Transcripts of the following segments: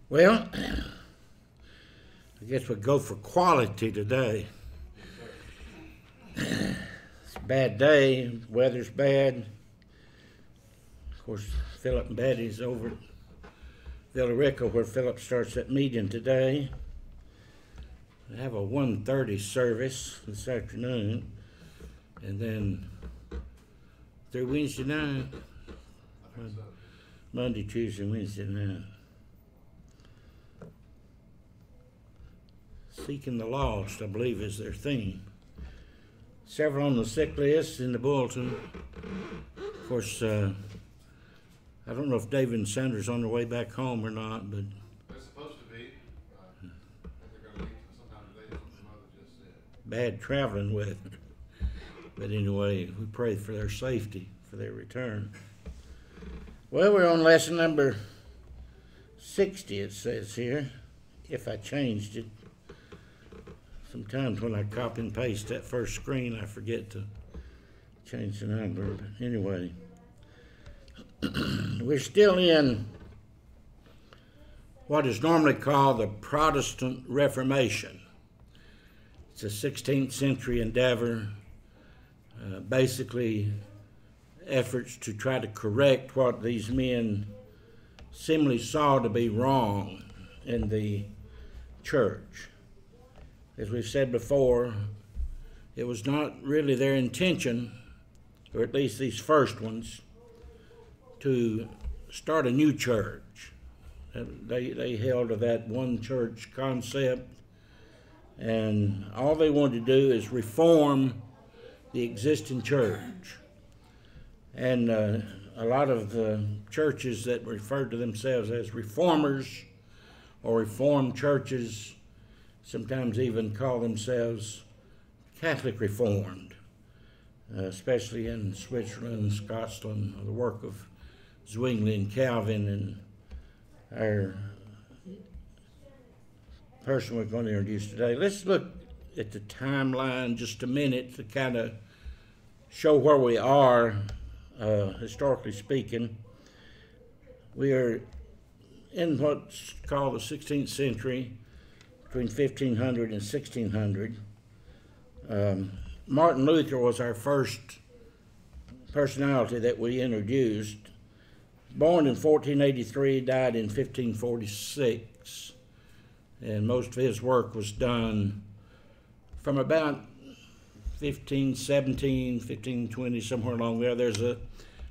Well, I guess we'll go for quality today. It's a bad day, weather's bad. Of course, Philip and Betty's over at Villa Rica where Philip starts that meeting today. We have a 1:30 service this afternoon, and then through Wednesday night, Monday, Tuesday, Wednesday night. Seeking the lost, I believe, is their theme. Several on the sick list in the bulletin. Of course, I don't know if David and Sanders are on their way back home or not, but they're supposed to be. They're going to leave sometime today, as the mother just said. Bad traveling weather. But anyway, we pray for their safety, for their return. Well, we're on lesson number 60, it says here, if I changed it. Sometimes when I copy and paste that first screen, I forget to change the number. But anyway, we're still in what is normally called the Protestant Reformation. It's a 16th century endeavor, basically efforts to try to correct what these men seemingly saw to be wrong in the church. As we've said before, it was not really their intention, or at least these first ones, to start a new church. They held to that one church concept, and all they wanted to do is reform the existing church. And a lot of the churches that referred to themselves as reformers or reformed churches sometimes even call themselves Catholic Reformed, especially in Switzerland and Scotland, the work of Zwingli and Calvin, and our person we're going to introduce today. Let's look at the timeline just a minute to kind of show where we are, historically speaking. We are in what's called the 16th century, between 1500 and 1600. Martin Luther was our first personality that we introduced. Born in 1483, died in 1546, and most of his work was done from about 1517, 1520, somewhere along there. There's a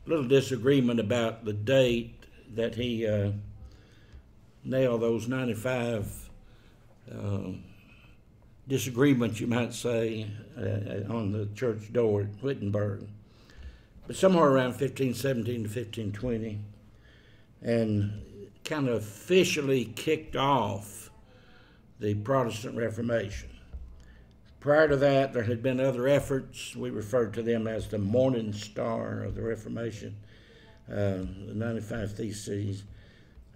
little disagreement about the date that he nailed those 95 disagreements, you might say, on the church door at Wittenberg. But somewhere around 1517 to 1520, and kind of officially kicked off the Protestant Reformation. Prior to that, there had been other efforts. We referred to them as the Morning Star of the Reformation, the 95 Theses.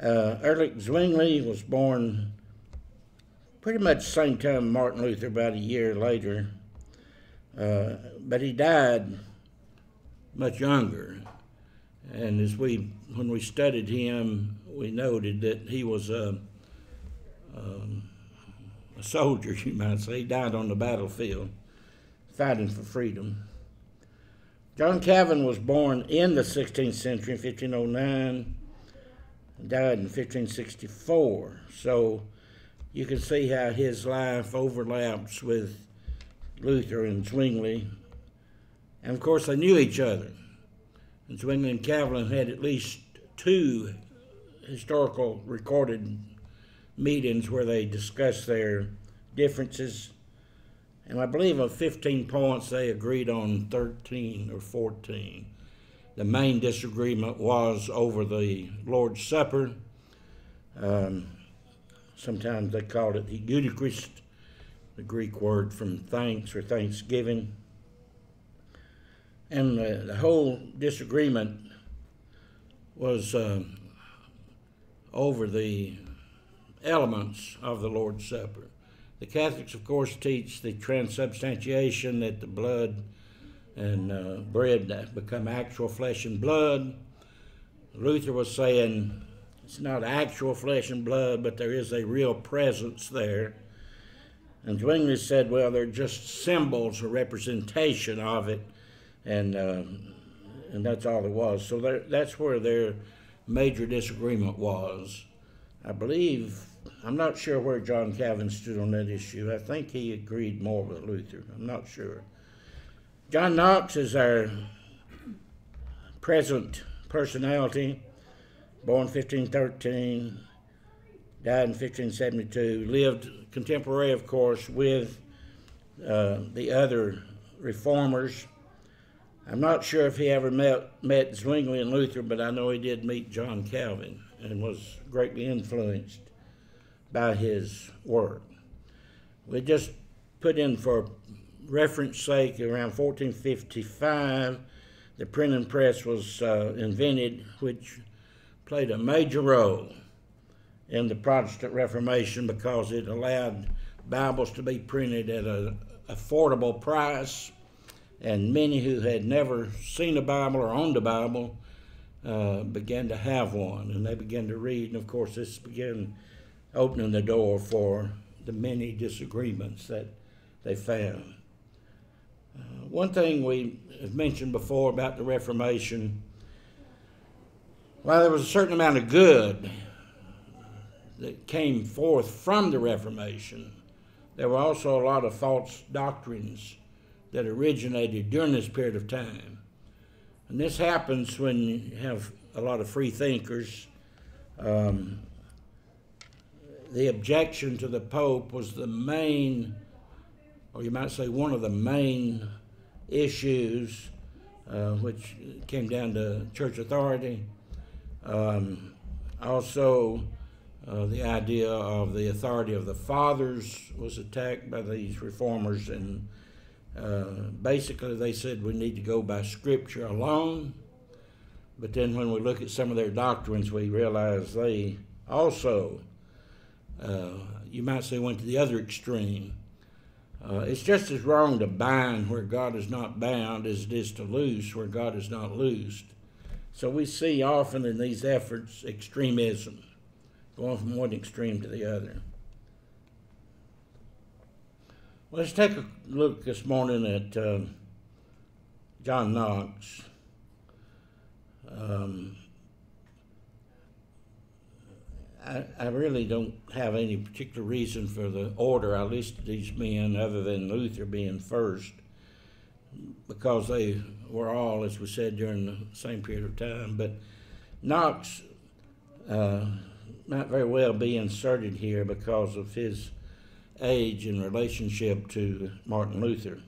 Erlich Zwingli was born pretty much the same time Martin Luther, about a year later, but he died much younger. And when we studied him, we noted that he was a soldier, you might say. He died on the battlefield, fighting for freedom. John Calvin was born in the 16th century, 1509, and died in 1564. So you can see how his life overlaps with Luther and Zwingli. And of course, they knew each other. And Zwingli and Calvin had at least two historical recorded meetings where they discussed their differences. And I believe of 15 points, they agreed on 13 or 14. The main disagreement was over the Lord's Supper. Sometimes they called it Eucharist, the Greek word from thanks or thanksgiving. And the whole disagreement was over the elements of the Lord's Supper. The Catholics, of course, teach the transubstantiation, that the blood and bread become actual flesh and blood. Luther was saying It's not actual flesh and blood, but there is a real presence there. And Zwingli said, well, they're just symbols or representation of it, and that's all it was. So that's where their major disagreement was. I believe, I'm not sure where John Calvin stood on that issue. I think he agreed more with Luther. I'm not sure. John Knox is our present personality, born 1513, died in 1572, lived contemporary, of course, with the other reformers. I'm not sure if he ever met Zwingli and Luther, but I know he did meet John Calvin and was greatly influenced by his work. We just put in, for reference sake, around 1455, the printing press was invented, which played a major role in the Protestant Reformation because it allowed Bibles to be printed at an affordable price, and many who had never seen a Bible or owned a Bible began to have one, and they began to read, and of course this began opening the door for the many disagreements that they found. One thing we have mentioned before about the Reformation, while there was a certain amount of good that came forth from the Reformation, there were also a lot of false doctrines that originated during this period of time. And this happens when you have a lot of free thinkers. The objection to the Pope was the main, or you might say one of the main issues, which came down to church authority. Also, the idea of the authority of the fathers was attacked by these reformers, and basically they said we need to go by Scripture alone. But then when we look at some of their doctrines, we realize they also, you might say, went to the other extreme. It's just as wrong to bind where God is not bound as it is to loose where God is not loosed. So we see often in these efforts extremism, going from one extreme to the other. Let's take a look this morning at John Knox. I really don't have any particular reason for the order I listed these men other than Luther being first, because they were all, as we said, during the same period of time. But Knox might very well be inserted here because of his age in relationship to Martin Luther.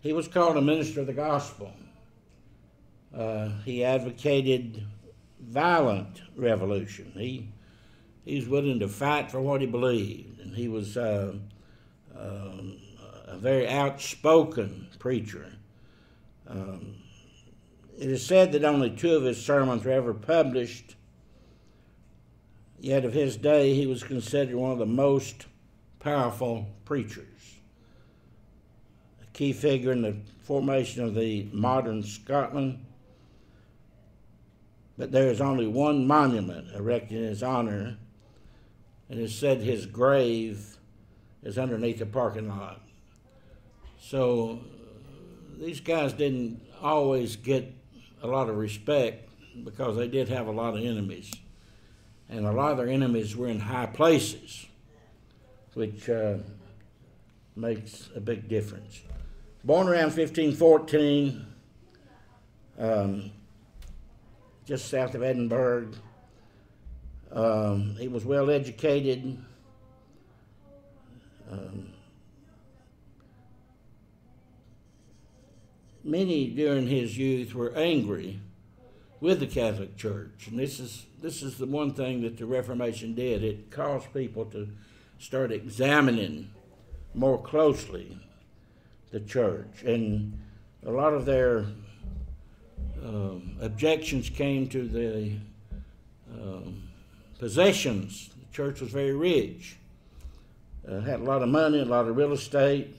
He was called a minister of the gospel. He advocated violent revolution. He was willing to fight for what he believed, and he was a very outspoken preacher. It is said that only 2 of his sermons were ever published, yet of his day he was considered one of the most powerful preachers, a key figure in the formation of the modern Scotland. But there is only one monument erected in his honor, and it is said his grave is underneath the parking lot. So these guys didn't always get a lot of respect because they did have a lot of enemies. And a lot of their enemies were in high places, which makes a big difference. Born around 1514, just south of Edinburgh. He was well educated. Many during his youth were angry with the Catholic Church, and this is the one thing that the Reformation did. It caused people to start examining more closely the church, and a lot of their objections came to the possessions. The church was very rich, had a lot of money, a lot of real estate.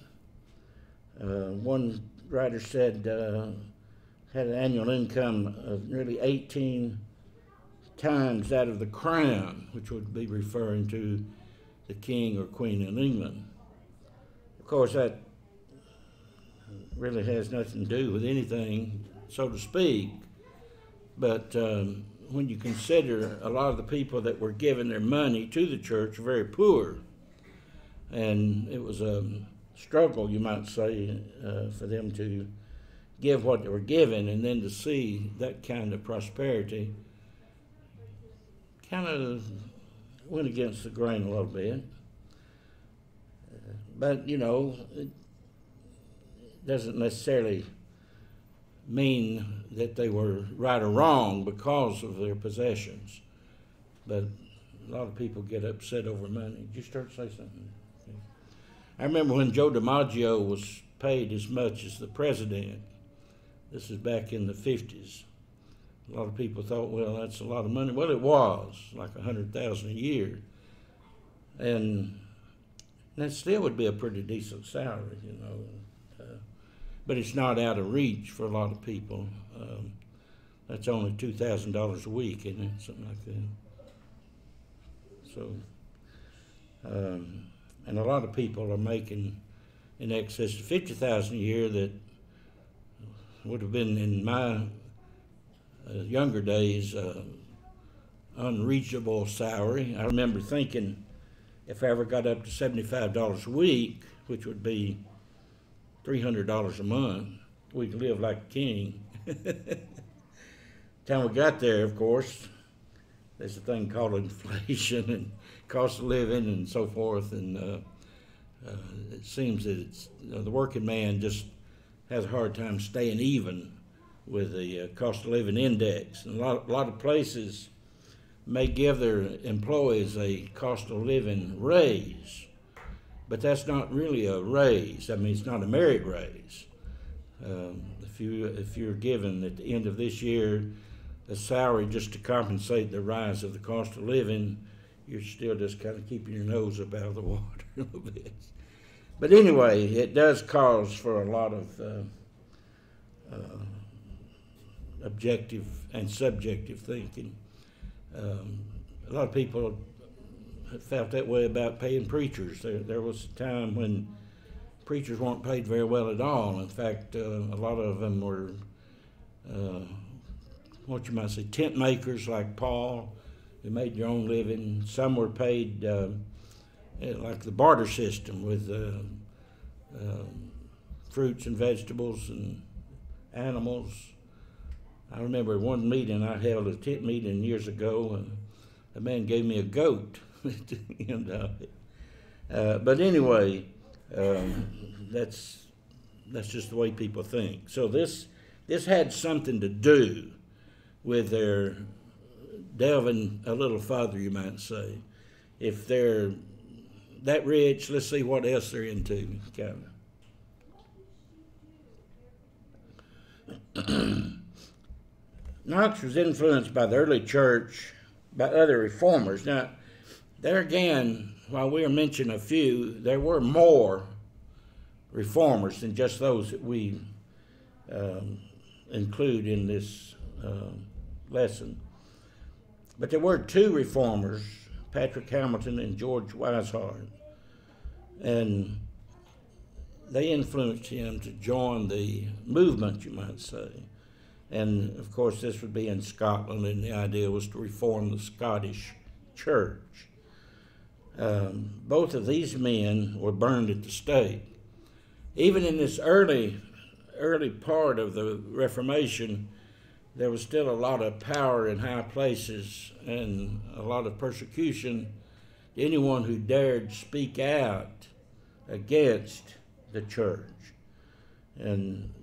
One writer said had an annual income of nearly $18 times that of the crown, which would be referring to the king or queen in England. Of course, that really has nothing to do with anything, so to speak, but when you consider a lot of the people that were giving their money to the church are very poor, and it was a struggle, you might say, for them to give what they were given, and then to see that kind of prosperity kind of went against the grain a little bit. But, you know, it doesn't necessarily mean that they were right or wrong because of their possessions. But a lot of people get upset over money. Did you start to say something? Okay. I remember when Joe DiMaggio was paid as much as the president. This is back in the 50s. A lot of people thought, well, that's a lot of money. Well, it was like $100,000 a year. And that still would be a pretty decent salary, you know. But it's not out of reach for a lot of people. That's only $2,000 a week, isn't it? Something like that. So, and a lot of people are making in excess of $50,000 a year that would have been in my younger days unreachable salary. I remember thinking if I ever got up to $75 a week, which would be $300 a month, we could live like a king. Time we got there, of course, there's a thing called inflation and cost of living and so forth, and it seems that it's, the working man just has a hard time staying even with the cost of living index. And a lot of places may give their employees a cost of living raise, but that's not really a raise. I mean, it's not a merit raise. If you're given at the end of this year a salary just to compensate the rise of the cost of living, you're still just kind of keeping your nose up out of the water a little bit. But anyway, it does cause for a lot of objective and subjective thinking. A lot of people felt that way about paying preachers. There was a time when preachers weren't paid very well at all. In fact, a lot of them were, what you might say, tent makers like Paul, who made their own living. Some were paid like the barter system with fruits and vegetables and animals. I remember one meeting I held, a tent meeting years ago, and a man gave me a goat at the end of it. But anyway, that's just the way people think. So this had something to do with their delving a little farther, you might say. If they're that rich, let's see what else they're into, kind of. Knox was influenced by the early church, by other reformers. Now, there again, while we are mentioning a few, there were more reformers than just those that we include in this lesson. But there were two reformers, Patrick Hamilton and George Wishart, and they influenced him to join the movement, you might say. And, of course, this would be in Scotland, and the idea was to reform the Scottish church. Both of these men were burned at the stake. Even in this early part of the Reformation, there was still a lot of power in high places and a lot of persecution to anyone who dared speak out against the church. And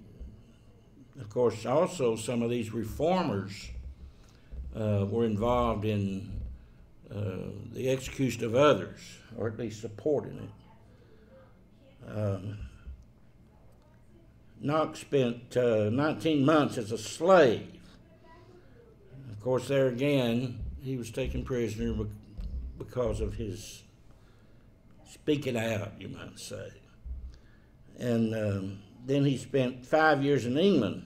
of course, also some of these reformers were involved in the execution of others, or at least supporting it. Knox spent 19 months as a slave. Of course, there again, he was taken prisoner because of his speaking out, you might say. And then he spent 5 years in England.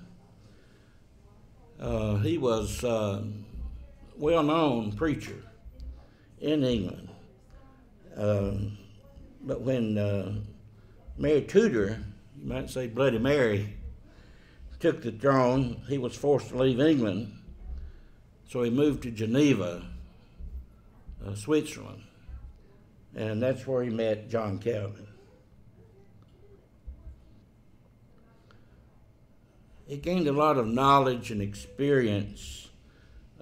He was well-known preacher in England. But when Mary Tudor, you might say Bloody Mary, took the throne, he was forced to leave England, so he moved to Geneva, Switzerland, and that's where he met John Calvin. He gained a lot of knowledge and experience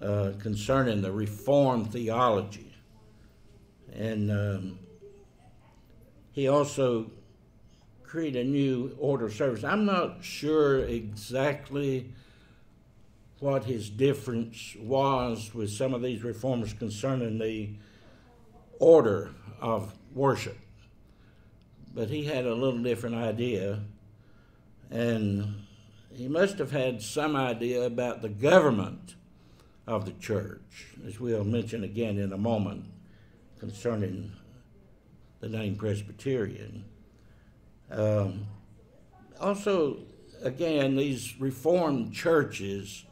concerning the Reformed theology, and he also created a new order of service. I'm not sure exactly what his difference was with some of these reformers concerning the order of worship, but he had a little different idea, and he must have had some idea about the government of the church, as we'll mention again in a moment concerning the name Presbyterian. Also, again, these Reformed churches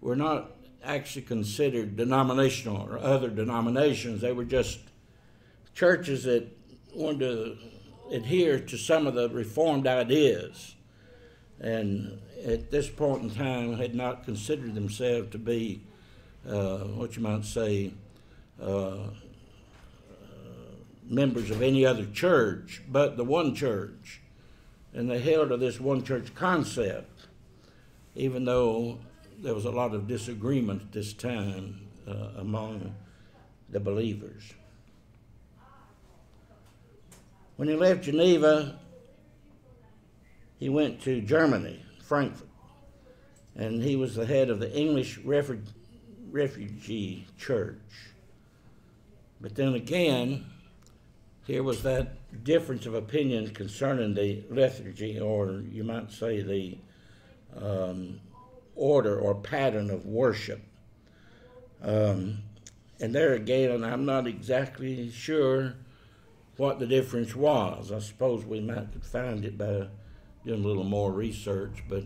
were not actually considered denominational or other denominations. They were just churches that wanted to adhere to some of the Reformed ideas, and at this point in time had not considered themselves to be what you might say members of any other church but the one church. And they held to this one church concept, even though there was a lot of disagreement at this time among the believers. When he left Geneva, he went to Germany, Frankfurt, and he was the head of the English Refugee Church. But then again, here was that difference of opinion concerning the liturgy, or you might say the order or pattern of worship. And there again, I'm not exactly sure what the difference was. I suppose we might could find it by doing a little more research, but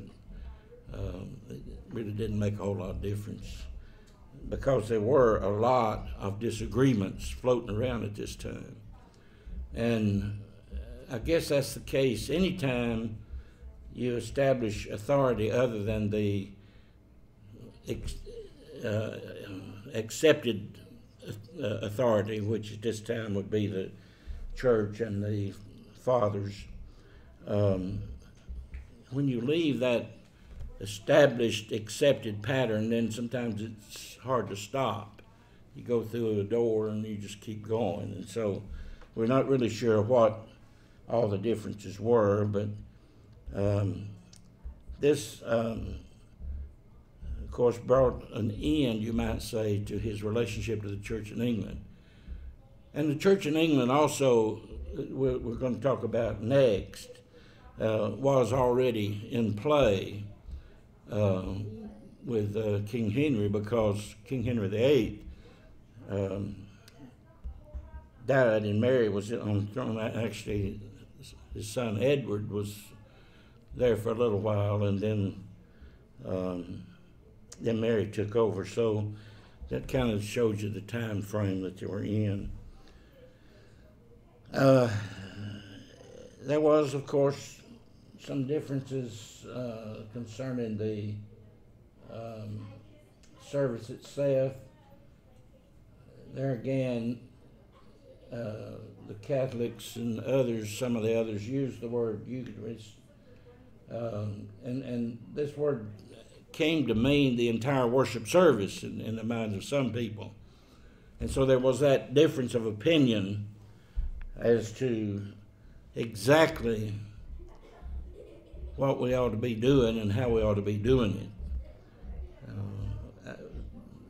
it really didn't make a whole lot of difference, because there were a lot of disagreements floating around at this time. And I guess that's the case anytime you establish authority other than the accepted authority, which at this time would be the church and the fathers. When you leave that established, accepted pattern, then sometimes it's hard to stop. You go through a door and you just keep going. And so we're not really sure what all the differences were, but this, of course, brought an end, you might say, to his relationship to the church in England. And the church in England also, we're going to talk about next, was already in play with King Henry, because King Henry VIII died and Mary was on the throne. Actually, his son Edward was there for a little while, and then Mary took over. So that kind of shows you the time frame that they were in. There was, of course, some differences concerning the service itself. There again, the Catholics and others, some of the others, use the word Eucharist, and this word came to mean the entire worship service in the minds of some people. And so there was that difference of opinion as to exactly what we ought to be doing and how we ought to be doing it.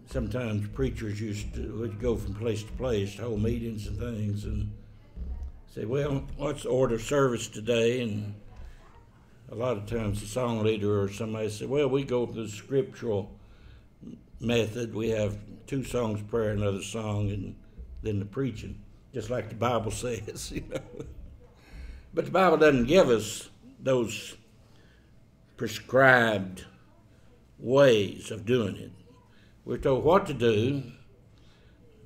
Sometimes preachers would go from place to place to hold meetings and things and say, well, what's the order of service today? And a lot of times the song leader or somebody said, well, we go through the scriptural method. We have 2 songs of prayer, another song, and then the preaching, just like the Bible says, you know. But the Bible doesn't give us those prescribed ways of doing it. we're told what to do.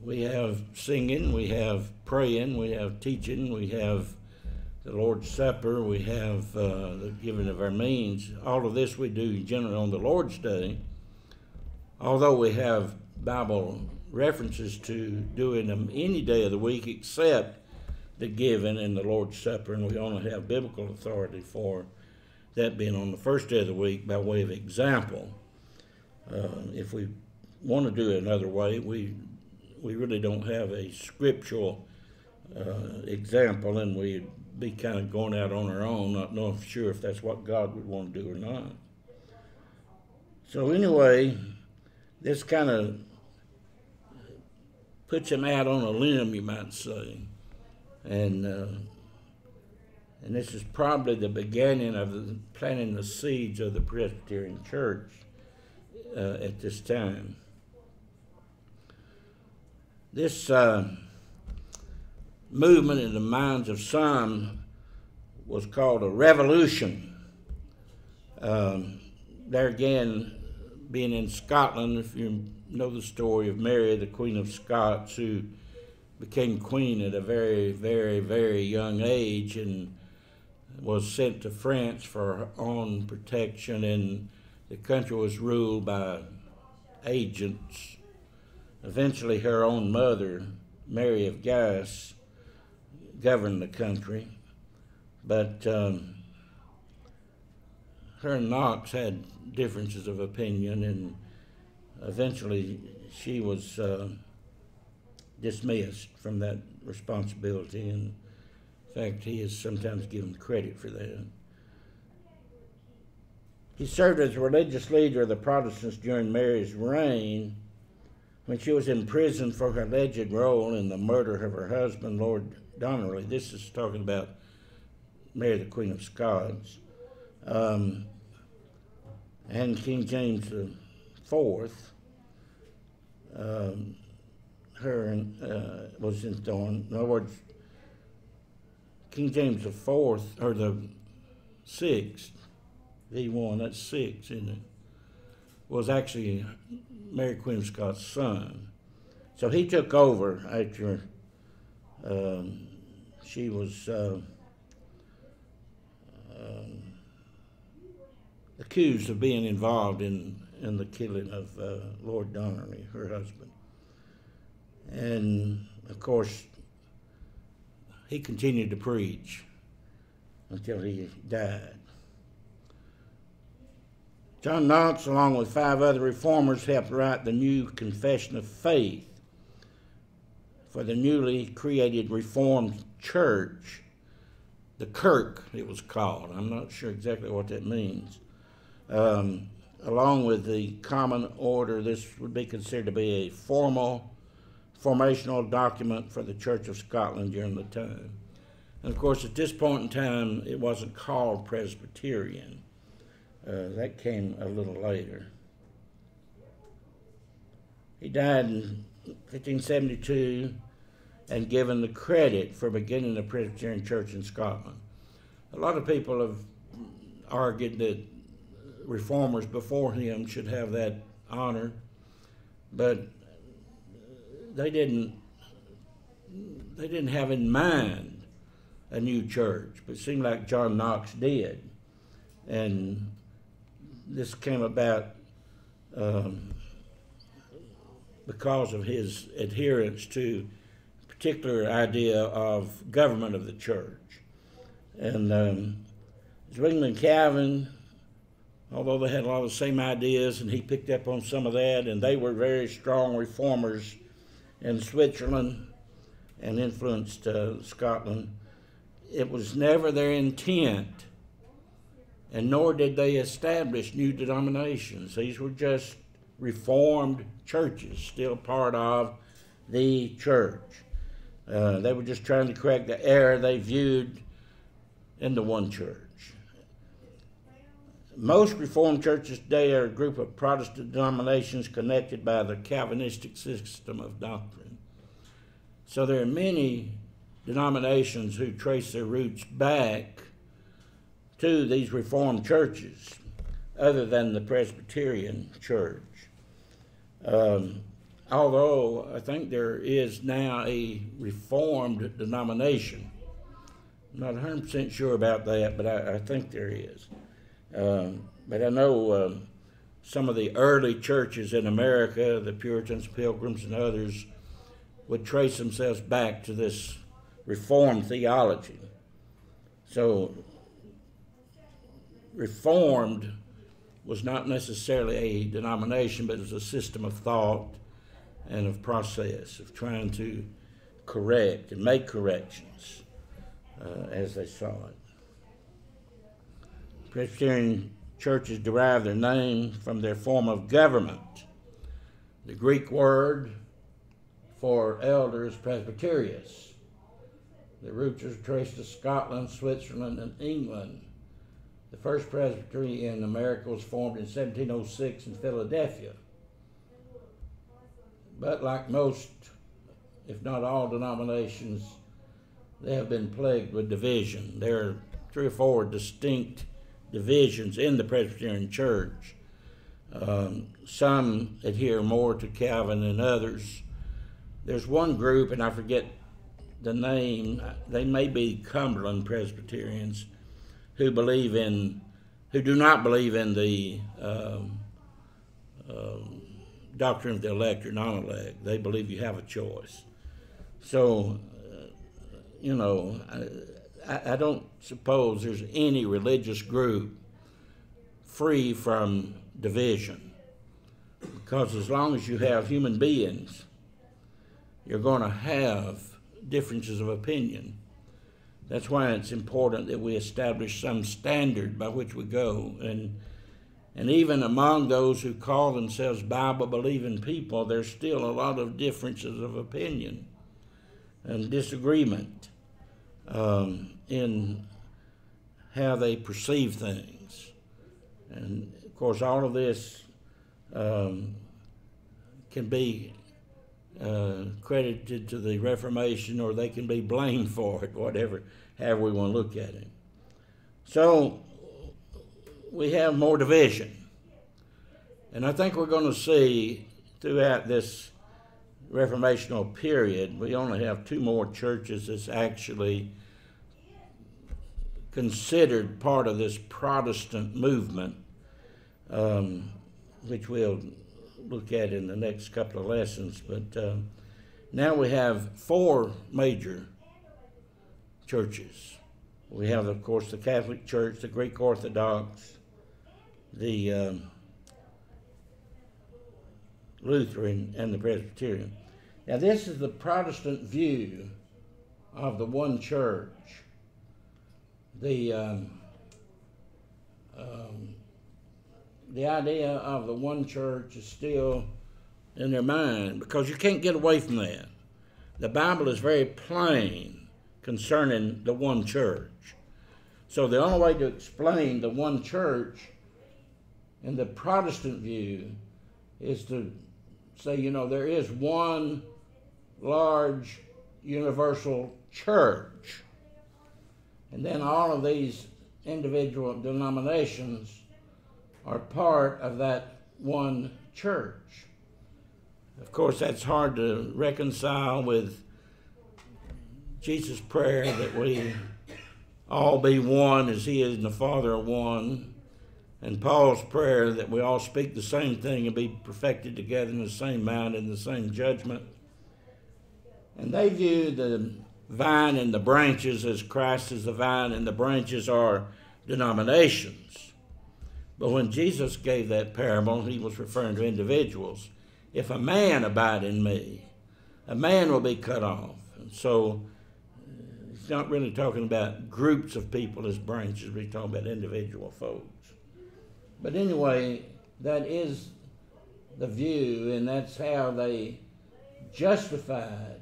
We have singing, we have praying, we have teaching, we have the Lord's Supper, we have the giving of our means. All of this we do generally on the Lord's Day, although we have Bible references to doing them any day of the week except the giving and the Lord's Supper, and we only have biblical authority for that being on the first day of the week by way of example. If we want to do it another way, we really don't have a scriptural example, and we'd be kind of going out on our own, not knowing for sure if that's what God would want to do or not. So anyway, this kind of puts him out on a limb, you might say. And this is probably the beginning of planting the seeds of the Presbyterian Church at this time. This movement in the minds of some was called a revolution. There again, being in Scotland, if you know the story of Mary, the Queen of Scots, who became queen at a very, very, very young age and was sent to France for her own protection, and the country was ruled by agents. Eventually her own mother, Mary of Guise, governed the country, but her and Knox had differences of opinion, and eventually she was dismissed from that responsibility, and in fact he is sometimes given credit for that. He served as a religious leader of the Protestants during Mary's reign, when she was imprisoned for her alleged role in the murder of her husband, Lord Donnelly. This is talking about Mary, the Queen of Scots, and King James IV. Was in thorn. In other words, King James IV, or the sixth, V1, that's six, isn't it? Was actually Mary, Queen of Scots' son. So he took over after she was accused of being involved in the killing of Lord Donnelly, her husband. And, of course, he continued to preach until he died. John Knox, along with 5 other reformers, helped write the new Confession of Faith for the newly created Reformed Church, the Kirk it was called. I'm not sure exactly what that means. Along with the Common Order, this would be considered to be a formational document for the Church of Scotland during the time. And of course, at this point in time, it wasn't called Presbyterian. That came a little later. He died in 1572 and given the credit for beginning the Presbyterian Church in Scotland. A lot of people have argued that reformers before him should have that honor, but they didn't have in mind a new church, but it seemed like John Knox did. And this came about because of his adherence to a particular idea of government of the church. And Zwingli and Calvin, although they had a lot of the same ideas, and he picked up on some of that, and they were very strong reformers in Switzerland and influenced Scotland, it was never their intent, and nor did they establish new denominations. These were just Reformed churches, still part of the church. They were just trying to correct the error they viewed in the one church. Most Reformed churches today are a group of Protestant denominations connected by the Calvinistic system of doctrine. So there are many denominations who trace their roots back to these Reformed churches, other than the Presbyterian Church. Although I think there is now a Reformed denomination. I'm not 100% sure about that, but I think there is. But I know some of the early churches in America, the Puritans, Pilgrims, and others, would trace themselves back to this Reformed theology. So, Reformed was not necessarily a denomination, but it was a system of thought and of process, of trying to correct and make corrections as they saw it. Presbyterian churches derive their name from their form of government. The Greek word for elder is presbyterius. The roots are traced to Scotland, Switzerland, and England. The first presbytery in America was formed in 1706 in Philadelphia. But like most, if not all denominations, they have been plagued with division. There are 3 or 4 distinct divisions in the Presbyterian Church. Some adhere more to Calvin than others. There's one group, and I forget the name, they may be Cumberland Presbyterians, who do not believe in the doctrine of the elect or non-elect. They believe you have a choice. So, I don't suppose there's any religious group free from division, because as long as you have human beings, you're going to have differences of opinion. That's why it's important that we establish some standard by which we go. And even among those who call themselves Bible-believing people, there's still a lot of differences of opinion and disagreement in how they perceive things. And, of course, all of this can be credited to the Reformation, or they can be blamed for it, however we want to look at it. So we have more division. And I think we're going to see throughout this Reformational period, we only have 2 more churches that's actually considered part of this Protestant movement, which we'll look at in the next couple of lessons. But now we have 4 major churches. We have, of course, the Catholic Church, the Greek Orthodox, the Lutheran, and the Presbyterian. Now, this is the Protestant view of the one church. The idea of the one church is still in their mind, because you can't get away from that. The Bible is very plain concerning the one church. So the only way to explain the one church in the Protestant view is to say, there is one large universal church. And then all of these individual denominations are part of that one church. Of course, that's hard to reconcile with Jesus' prayer that we all be one as he is and the Father are one, and Paul's prayer that we all speak the same thing and be perfected together in the same mind and the same judgment. And they view the vine and the branches as Christ is the vine, and the branches are denominations. But when Jesus gave that parable, he was referring to individuals. If a man abide in me, a man will be cut off. And so he's not really talking about groups of people as branches, but he's talking about individual folks. But anyway, that is the view, and that's how they justified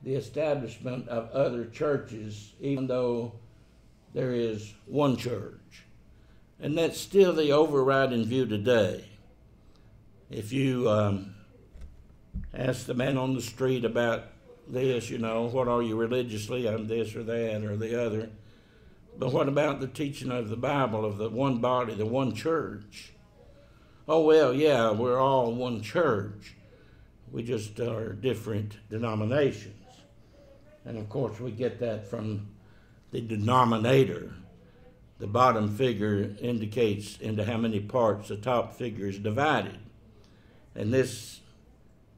the establishment of other churches, even though there is one church. And that's still the overriding view today. If you ask the man on the street about this, what are you religiously? I'm this or that or the other. But what about the teaching of the Bible, of the one body, the one church? oh, well, yeah, we're all one church. We just are different denominations. And of course, we get that from the denominator. The bottom figure indicates into how many parts the top figure is divided. And this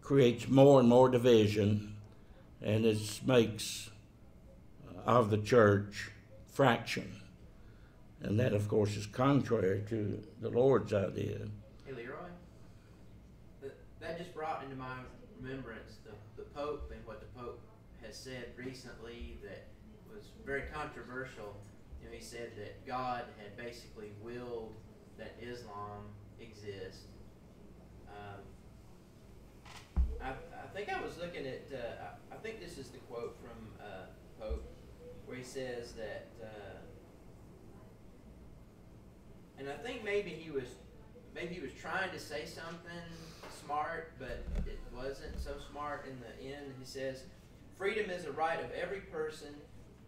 creates more and more division, and it makes of the church fraction. And that, of course, is contrary to the Lord's idea. Hey, Leroy, that just brought into my remembrance the Pope and what the Pope has said recently that was very controversial. You know, he said that God had basically willed that Islam exist. I think I was looking at, I think this is the quote from Pope, where he says that, and I think maybe he was trying to say something smart, but it wasn't so smart in the end. He says, freedom is a right of every person.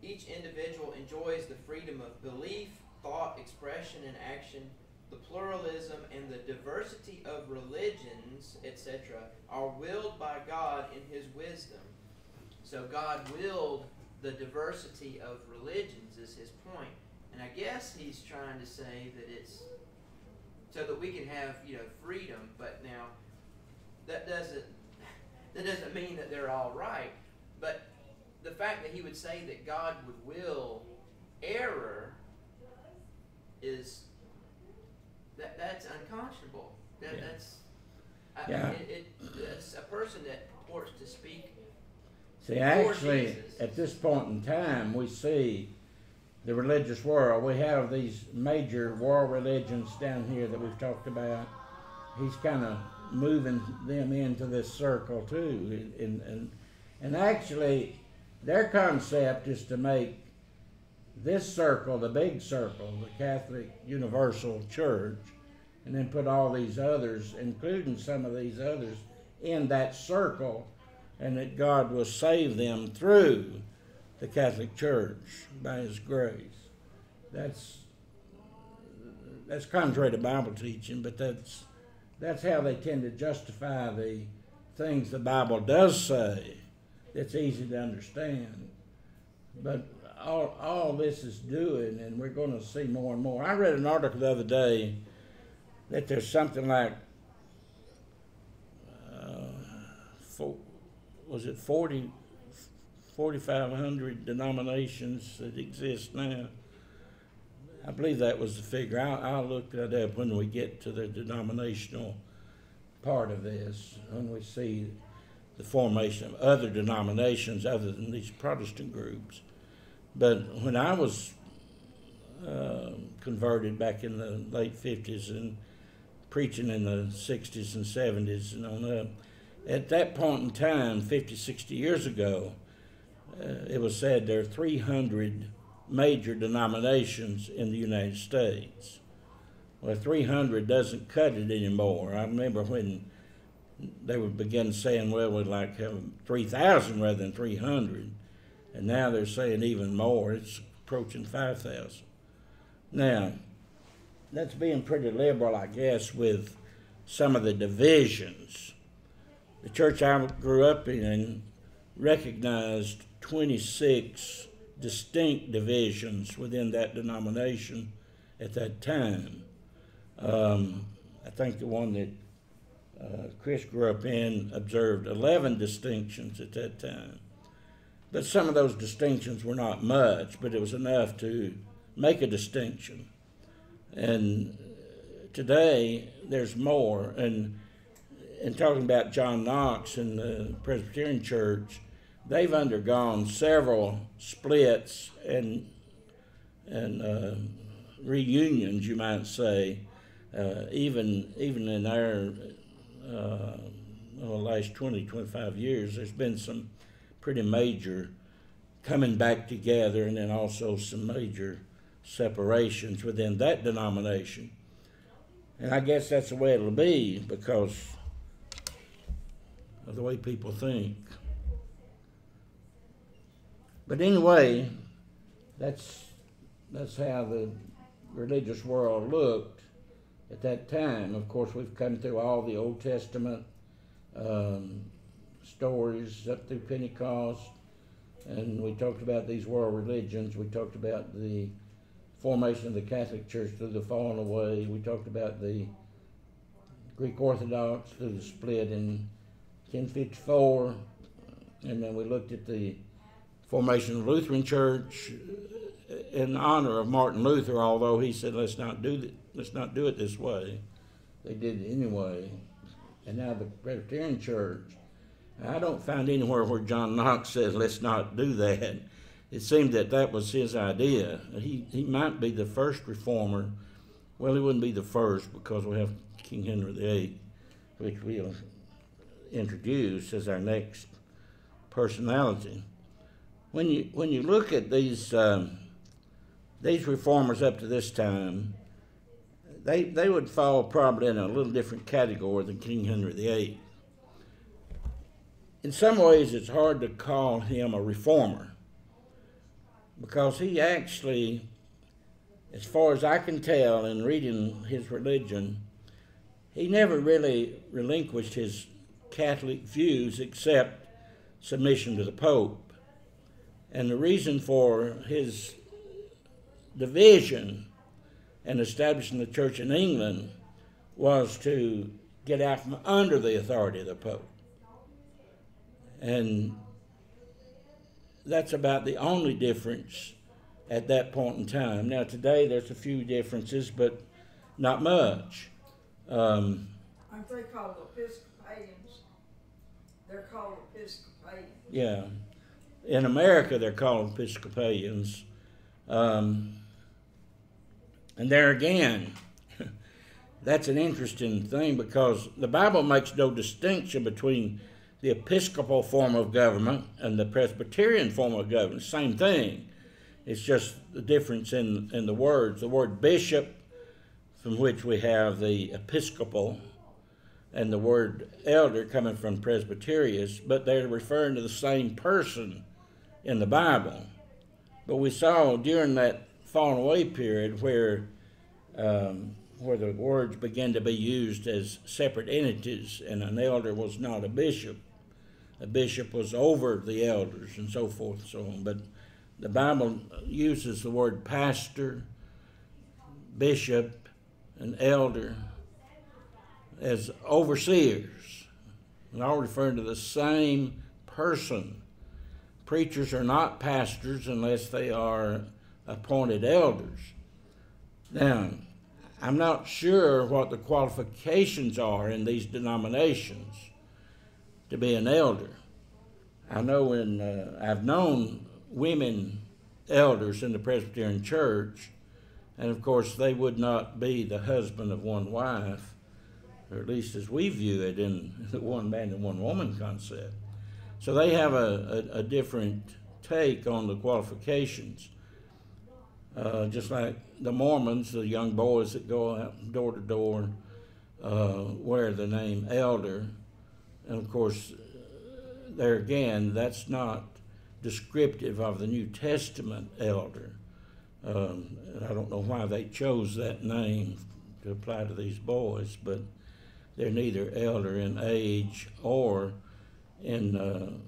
Each individual enjoys the freedom of belief, thought, expression, and action. The pluralism and the diversity of religions, etc., are willed by God in His wisdom. So God willed the diversity of religions is His point. And I guess He's trying to say that it's so that we can have, freedom, but now that doesn't mean that they're all right. But the fact that He would say that God would will error is that's unconscionable. That's a person that purports to speak. See, actually, Jesus. at this point in time, we see the religious world. We have these major world religions down here that we've talked about. He's kind of moving them into this circle too, and actually, their concept is to make this circle, the big circle, the Catholic Universal Church, and then put all these others, including some of these others, in that circle, and that God will save them through the Catholic Church by His grace. That's contrary to Bible teaching, but that's how they tend to justify the things the Bible does say. It's easy to understand. But all this is doing, and we're going to see more and more. I read an article the other day that there's something like, 4,500 denominations that exist now. I believe that was the figure. I'll look that up when we get to the denominational part of this, when we see the formation of other denominations other than these Protestant groups. But when I was converted back in the late 50s and preaching in the 60s and 70s and on up, at that point in time, 50, 60 years ago, it was said there are 300 major denominations in the United States. Well, 300 doesn't cut it anymore. I remember when they would begin saying, well, we'd like to have 3,000 rather than 300. And now they're saying even more. It's approaching 5,000. Now, that's being pretty liberal, I guess, with some of the divisions. The church I grew up in recognized 26 distinct divisions within that denomination at that time. I think the one that Chris grew up in observed 11 distinctions at that time. But some of those distinctions were not much, but it was enough to make a distinction. And today, there's more. And talking about John Knox and the Presbyterian Church, they've undergone several splits and reunions, you might say, even in our last 20, 25 years. There's been some pretty major coming back together, and then also some major separations within that denomination. And I guess that's the way it'll be because of the way people think. But anyway, that's how the religious world looked at that time. Of course, we've come through all the Old Testament stories up through Pentecost, and we talked about these world religions. We talked about the formation of the Catholic Church through the falling away. We talked about the Greek Orthodox through the split in 1054, and then we looked at the formation of the Lutheran Church in honor of Martin Luther, although he said, let's not do it this way. They did it anyway. And now the Presbyterian Church. I don't find anywhere where John Knox says, let's not do that. It seemed that was his idea. He might be the first reformer. Well, he wouldn't be the first because we have King Henry VIII, which we'll introduce as our next personality. When you look at these reformers up to this time, they would fall probably in a little different category than King Henry VIII. In some ways, it's hard to call him a reformer because he actually, as far as I can tell in reading his religion, he never really relinquished his Catholic views except submission to the Pope. And the reason for his division and establishing the church in England was to get out from under the authority of the Pope. And that's about the only difference at that point in time. Now, today there's a few differences, but not much. Aren't they called Episcopalians? They're called Episcopalians. Yeah. In America, they're called Episcopalians. And there again, that's an interesting thing because the Bible makes no distinction between the Episcopal form of government and the Presbyterian form of government. Same thing. It's just the difference in the words. The word bishop, from which we have the Episcopal, and the word elder coming from Presbyterius, but they're referring to the same person in the Bible. But we saw during that fallen away period where the words began to be used as separate entities, and an elder was not a bishop. A bishop was over the elders and so forth and so on. But the Bible uses the word pastor, bishop, and elder as overseers, and all referring to the same person. Preachers are not pastors unless they are appointed elders. Now, I'm not sure what the qualifications are in these denominations to be an elder. I know I've known women elders in the Presbyterian Church, and of course they would not be the husband of one wife, or at least as we view it in the one man and one woman concept. So they have a different take on the qualifications. Just like the Mormons, the young boys that go out door to door wear the name elder. And of course, there again, that's not descriptive of the New Testament elder. And I don't know why they chose that name to apply to these boys, but they're neither elder in age or in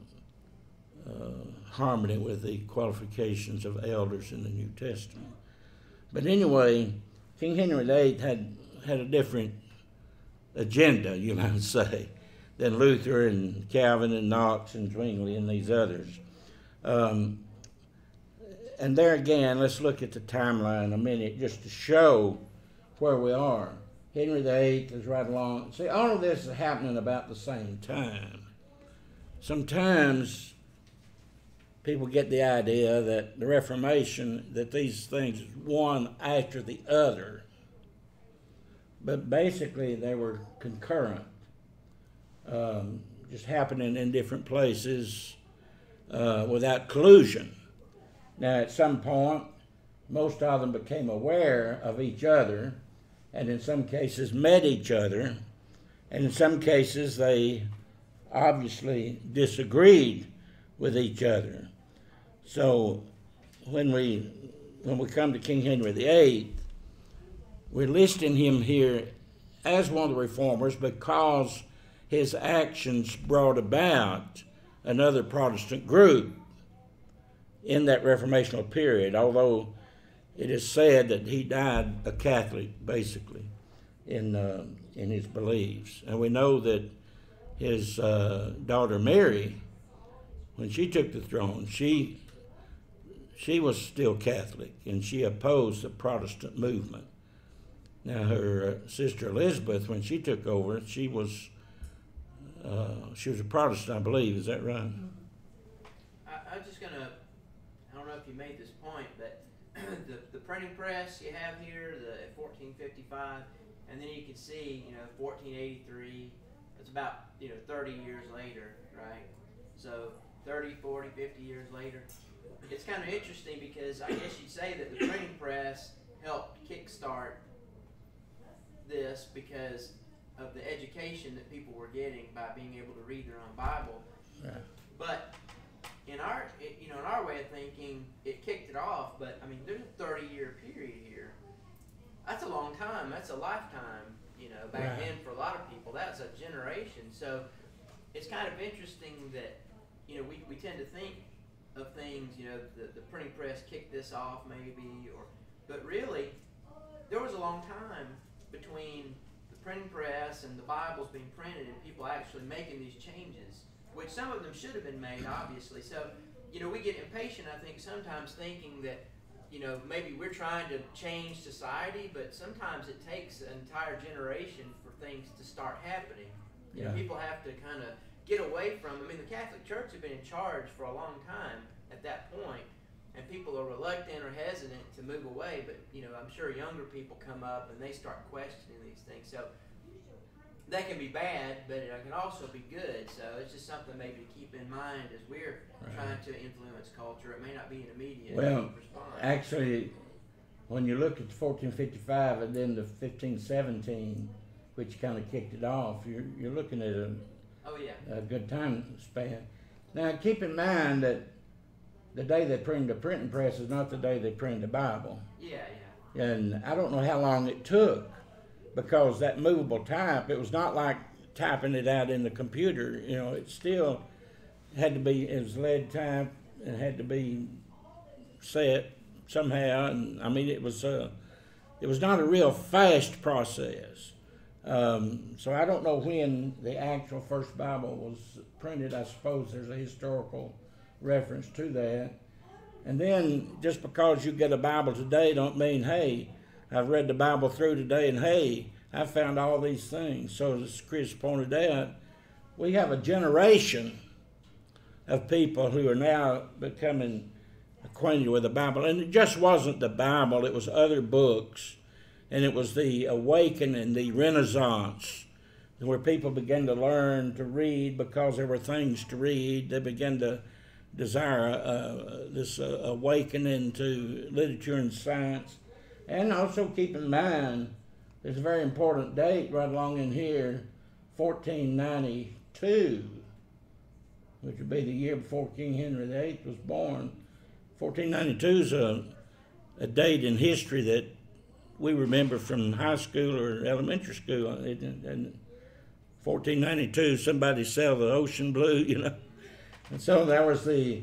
harmony with the qualifications of elders in the New Testament. But anyway, King Henry VIII had a different agenda, you might say, than Luther and Calvin and Knox and Zwingli and these others. And there again, let's look at the timeline a minute just to show where we are. Henry VIII is right along. See, all of this is happening about the same time. Sometimes people get the idea that the Reformation, that these things is one after the other. But basically they were concurrent, just happening in different places without collusion. Now at some point, most of them became aware of each other, and in some cases met each other, and in some cases they obviously disagreed with each other. So when we come to King Henry VIII, we're listing him here as one of the reformers because his actions brought about another Protestant group in that reformational period, although it is said that he died a Catholic, basically, in his beliefs. And we know that his daughter Mary, when she took the throne, she was still Catholic, and she opposed the Protestant movement. Now, her sister Elizabeth, when she took over, she was a Protestant, I believe. Is that right? I'm just going to, I don't know if you made this point, but the printing press you have here, the 1455, and then you can see, 1483, it's about, 30 years later, right? So 30, 40, 50 years later. It's kind of interesting because I guess you'd say that the printing press helped kickstart this because of the education that people were getting by being able to read their own Bible. Right. But in our way of thinking, it kicked it off. But I mean, there's a 30-year period here. That's a long time. That's a lifetime. Back right. then for a lot of people, that's a generation. So it's kind of interesting that we tend to think of things. The printing press kicked this off, maybe, but really, there was a long time between the printing press and the Bibles being printed and people actually making these changes, which some of them should have been made, obviously. So, we get impatient, I think, sometimes thinking that, maybe we're trying to change society, but sometimes it takes an entire generation for things to start happening. People have to kind of get away from, the Catholic Church had been in charge for a long time at that point, and people are reluctant or hesitant to move away, but I'm sure younger people come up and they start questioning these things. So that can be bad, but it can also be good. So it's just something maybe to keep in mind as we're trying to influence culture. It may not be an immediate response. Actually, when you look at the 1455 and then the 1517, which kind of kicked it off, you're looking at a good time span. Now, keep in mind that the day they printed the printing press is not the day they printed the Bible. Yeah. And I don't know how long it took, because that movable type, it was not like typing it out in the computer. It still had to be, it was lead type, and had to be set somehow. And it was not a real fast process. So I don't know when the actual first Bible was printed. I suppose there's a historical reference to that. And then just because you get a Bible today don't mean, hey, I've read the Bible through today and hey, I found all these things. So as Chris pointed out, we have a generation of people who are now becoming acquainted with the Bible. And it just wasn't the Bible, it was other books. And it was the awakening, the Renaissance, where people began to learn to read because there were things to read. They began to desire this awakening to literature and science. And also keep in mind, there's a very important date right along in here, 1492, which would be the year before King Henry VIII was born. 1492 is a date in history that we remember from high school or elementary school. And 1492, somebody sailed the ocean blue, And so there was the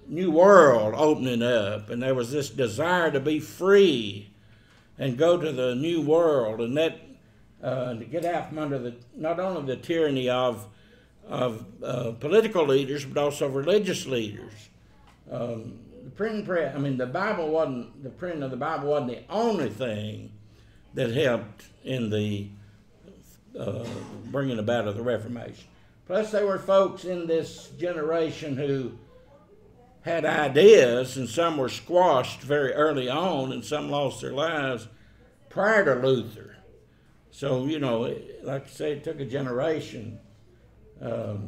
new world opening up, and there was this desire to be free and go to the new world, and that to get out from under not only the tyranny of political leaders, but also religious leaders. The printing press, the Bible wasn't, the printing of the Bible wasn't the only thing that helped in the bringing about of the Reformation. Plus, there were folks in this generation who had ideas, and some were squashed very early on, and some lost their lives prior to Luther. So, like I say, it took a generation for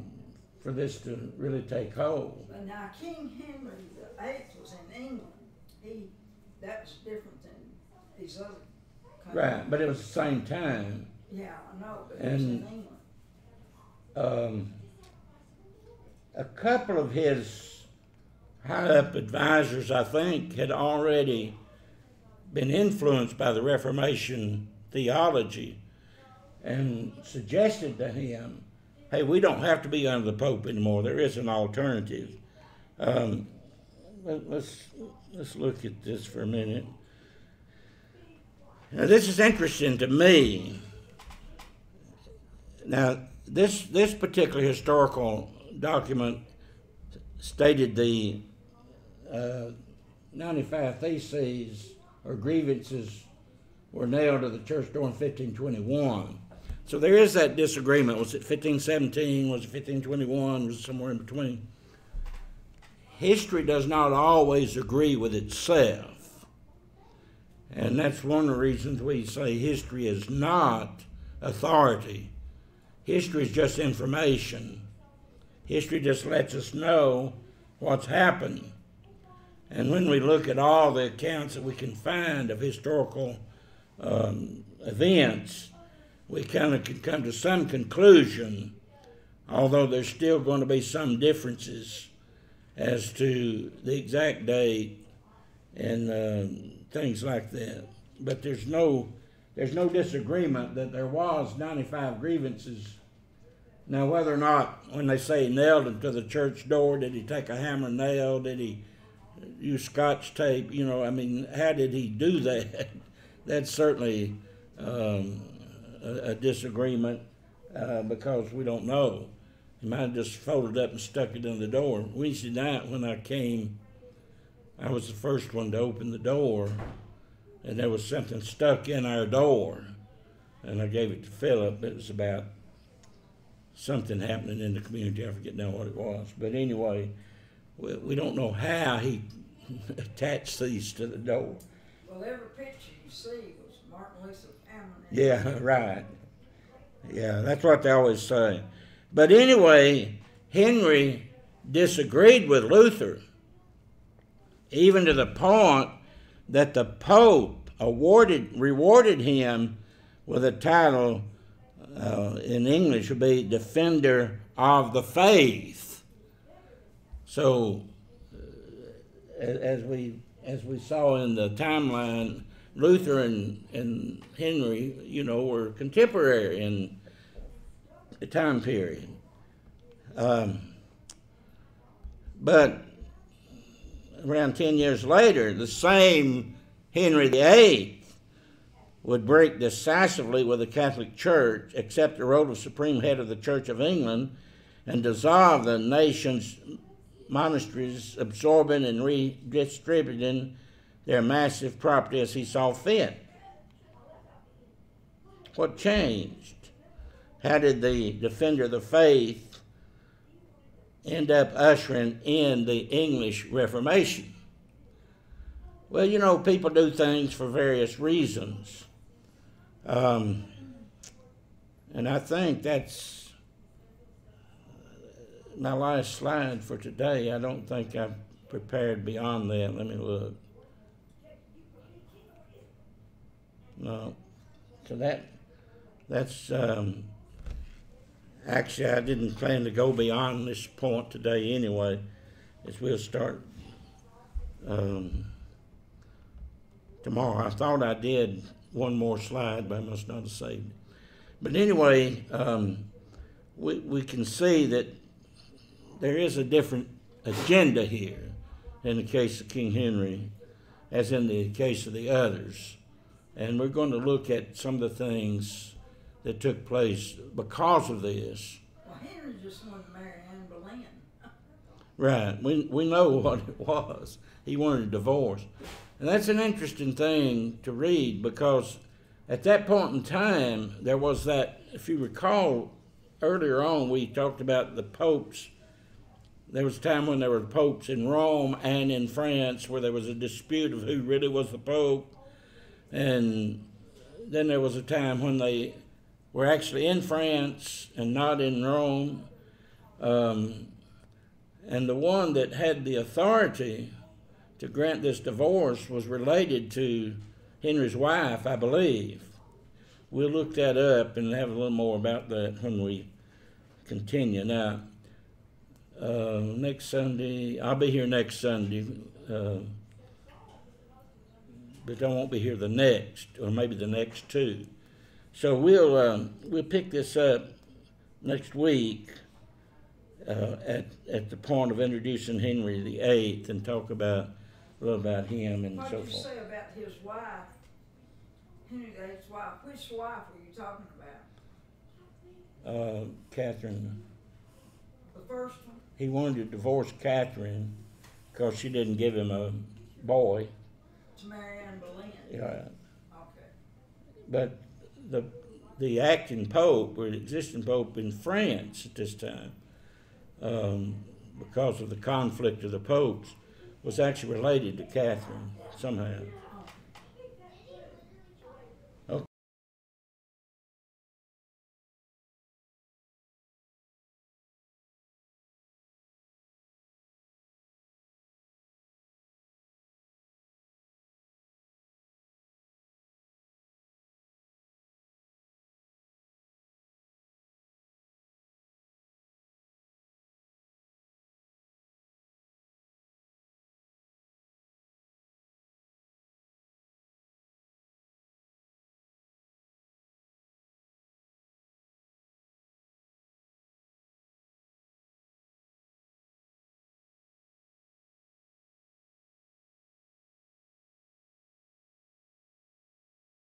this to really take hold. But now, King Henry VIII was in England. That was different than these other countries. Right, but it was the same time. Yeah, I know, but it was in England. A couple of his high-up advisors, I think, had already been influenced by the Reformation theology and suggested to him, hey, we don't have to be under the Pope anymore. There is an alternative. Let's look at this for a minute. Now, this is interesting to me. Now, this particular historical document stated the 95 theses or grievances were nailed to the church door in 1521. So there is that disagreement. Was it 1517? Was it 1521? Was it somewhere in between? History does not always agree with itself. And that's one of the reasons we say history is not authority. History is just information. History just lets us know what's happened. And when we look at all the accounts that we can find of historical events, we kind of can come to some conclusion, although there's still going to be some differences as to the exact date and things like that. But there's no disagreement that there was 95 grievances. Now, whether or not, when they say he nailed them to the church door, did he take a hammer and nail? Did he use Scotch tape? I mean, how did he do that? That's certainly a disagreement because we don't know. He might have just folded up and stuck it in the door. Wednesday night when I came, I was the first one to open the door, and there was something stuck in our door. And I gave it to Philip. It was about something happening in the community. I forget now what it was. But anyway, we don't know how he attached these to the door. Well, every picture you see was Martin Luther hammering it. Yeah, right. Yeah, that's what they always say. But anyway, Henry disagreed with Luther, even to the point that the Pope rewarded him with a title in English would be Defender of the Faith. So, as we saw in the timeline, Luther and Henry, were contemporary in the time period. But around 10 years later, the same Henry VIII would break decisively with the Catholic Church, accept the role of supreme head of the Church of England, and dissolve the nation's monasteries, absorbing and redistributing their massive property as he saw fit. What changed? How did the Defender of the Faith end up ushering in the English Reformation? Well, people do things for various reasons. And I think that's my last slide for today. I don't think I've prepared beyond that. Let me look. No. So that's actually, I didn't plan to go beyond this point today anyway, as we'll start tomorrow. I thought I did one more slide, but I must not have saved it. But anyway, we can see that there is a different agenda here in the case of King Henry as in the case of the others. And we're going to look at some of the things that took place because of this. Well, Henry just wanted to marry Anne Boleyn. Right. We know what it was. He wanted a divorce. And that's an interesting thing to read because at that point in time, there was that, if you recall, earlier on we talked about the popes. There was a time when there were popes in Rome and in France where there was a dispute of who really was the pope. And then there was a time when they were actually in France and not in Rome. And the one that had the authority to grant this divorce was related to Henry's wife, I believe. We'll look that up and have a little more about that when we continue. Now, next Sunday, I'll be here next Sunday. but I won't be here the next, or maybe the next two. So we'll pick this up next week at the point of introducing Henry VIII and talk about a little about him and What so did you forth. say about his wife, Henry VIII's wife? Which wife were you talking about? Catherine. The first one? He wanted to divorce Catherine because she didn't give him a boy. To Mary Ann Boleyn? Yeah. Okay. But the acting pope, or the existing pope in France at this time, because of the conflict of the popes, was actually related to Catherine somehow.